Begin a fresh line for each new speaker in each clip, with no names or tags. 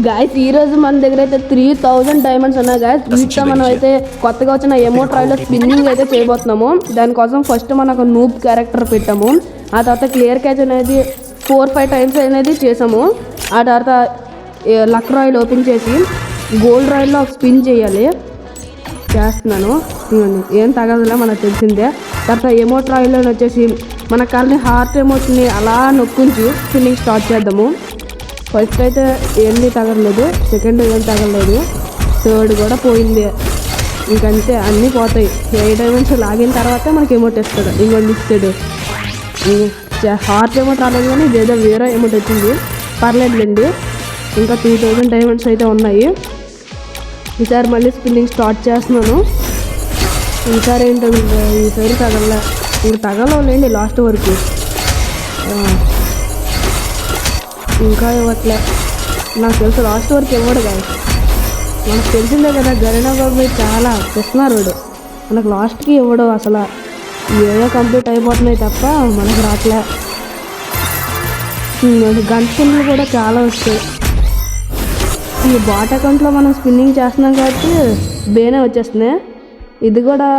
Guys ఈ రోజు మన దగ్గర అయితే 3000 డైమండ్స్ ఉన్నాయి గాయస్. వీటితో మనం అయితే కొత్తగా వచ్చిన ఎమోట్ రాయిలో స్పిన్నింగ్ అయితే చేయబోతున్నాము. దానికోసం ఫస్ట్ మనకు నూబ్ క్యారెక్టర్ పెట్టాము. ఆ తర్వాత క్లియర్ క్యాచ్ అనేది 4-5 టైమ్స్ అనేది చేసాము. ఆ తర్వాత లక్ రాయిల్ ఓపెన్ చేసి గోల్డ్ రాయిల్లో ఒక స్పిన్ చేయాలి. చేస్తున్నాను, ఏం తగదలే మనకు తెలిసిందే. తర్వాత ఎమోట్ రాయిల్లో వచ్చేసి మన కాళ్ళని హార్ట్ ఎమోట్ని అలా నొక్కించి స్పిన్నింగ్ స్టార్ట్ చేద్దాము. ఫస్ట్ అయితే ఏమీ తగలలేదు, సెకండ్ ఏం తగలలేదు, థర్డ్ కూడా పోయింది. ఇంకంతే అన్నీ పోతాయి. 8 డైమండ్స్ లాగిన తర్వాత మనకి ఎమోట్ ఇస్తాడు. ఇంకోటి ఇస్తాడు. హార్ట్ ఎమోట్ రాలేదు కానీ ఇదేదో వేరే ఎమోట్ వచ్చింది. పర్లేదులేండి, ఇంకా 2000 డైమండ్స్ అయితే ఉన్నాయి. ఈసారి మళ్ళీ స్పిన్నింగ్ స్టార్ట్ చేస్తున్నాను. ఈసారి ఏంటో ఈసారి తగలలే, ఇంకా తగలలేండి లాస్ట్ వరకు. ఇంకా ఇవ్వట్లే, నాకు తెలుసు లాస్ట్ వరకు ఇవ్వడు కాదు. మనకు తెలిసిందే కదా గరీనా బాబు చాలా పిస్తున్నాడు. మనకు లాస్ట్కి ఇవ్వడు అసలు. ఏదో కంప్లీట్ అయిపోతున్నాయి తప్ప మనకు రావట్లే. గన్ స్పిన్లు కూడా చాలా వస్తాయి. ఈ బాట్ అకౌంట్లో మనం స్పిన్నింగ్ చేస్తున్నాం కాబట్టి బేనే వచ్చేస్తున్నాయి. ఇది కూడా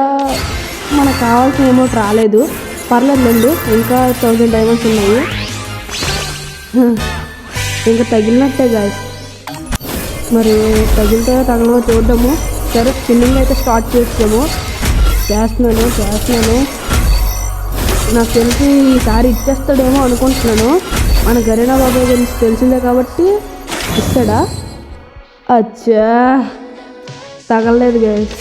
మనకు కావాల్సిన అమౌంట్ రాలేదు. పర్లేదులేండి, ఇంకా 1000 డైమండ్స్ ఉన్నాయి. ఇంకా తగిలినట్టే గాయస్, మరి తగిలితే తగలమో చూద్దాము. సరే స్పిన్నింగ్ అయితే స్టార్ట్ చేస్తున్నాను. నాకు తెలిసి ఈసారి ఇచ్చేస్తాడేమో అనుకుంటున్నాను. మన గరీనా బాబాయ్ గురించి తెలిసిందే కాబట్టి ఇస్తాడా? అచ్చా తగలలేదు గాయస్.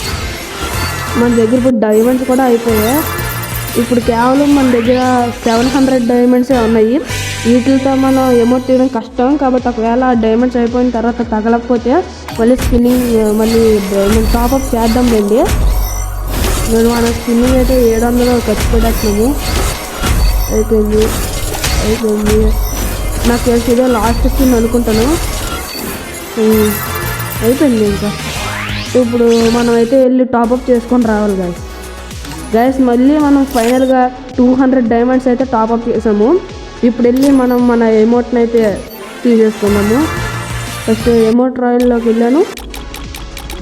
మన దగ్గర ఇప్పుడు డైమండ్స్ కూడా అయిపోయాయి. ఇప్పుడు కేవలం మన దగ్గర 700 డైమండ్సే ఉన్నాయి. వీటితో మనం ఎమోట్ తీయడం కష్టం కాబట్టి ఒకవేళ డైమండ్స్ అయిపోయిన తర్వాత తగలకపోతే మళ్ళీ స్పిన్నింగ్ మళ్ళీ టాప్అప్ చేద్దాం రండి. నేను మన స్పిన్నింగ్ అయితే 700 ఖర్చు పెట్టేస్తున్నాము. అయిపోయింది. నాకు తెలిసి ఇదే లాస్ట్ స్పిన్ అనుకుంటాను. అయిపోయింది. ఇంకా ఇప్పుడు మనం అయితే వెళ్ళి టాప్అప్ చేసుకొని రావాలి గైస్. మళ్ళీ మనం ఫైనల్గా 200 డైమండ్స్ అయితే టాప్అప్ చేసాము. ఇప్పుడు వెళ్ళి మనం మన ఎమోట్ని అయితే తీసేసుకున్నాము. ఫస్ట్ ఎమోట్ రాయల్లోకి వెళ్ళాను.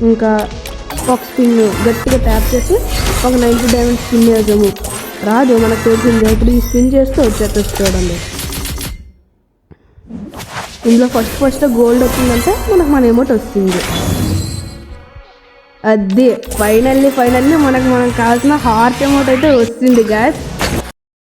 ఇంకా ఒక స్పిన్ గట్టిగా ట్యాప్ చేసి ఒక 90 డైమండ్స్ స్పిన్ చేసాము. రాదు, మనకు తెలిసిందే. ఇప్పుడు ఈ స్పిన్ చేస్తే వచ్చేస్తుంది చూడండి. ఇందులో ఫస్ట్ గోల్డ్ వచ్చిందంటే మనకు మన ఎమోట్ వస్తుంది. అది ఫైనల్లీ మనకు కావాల్సిన హార్ట్ ఎమోట్ అయితే వస్తుంది గాయస్.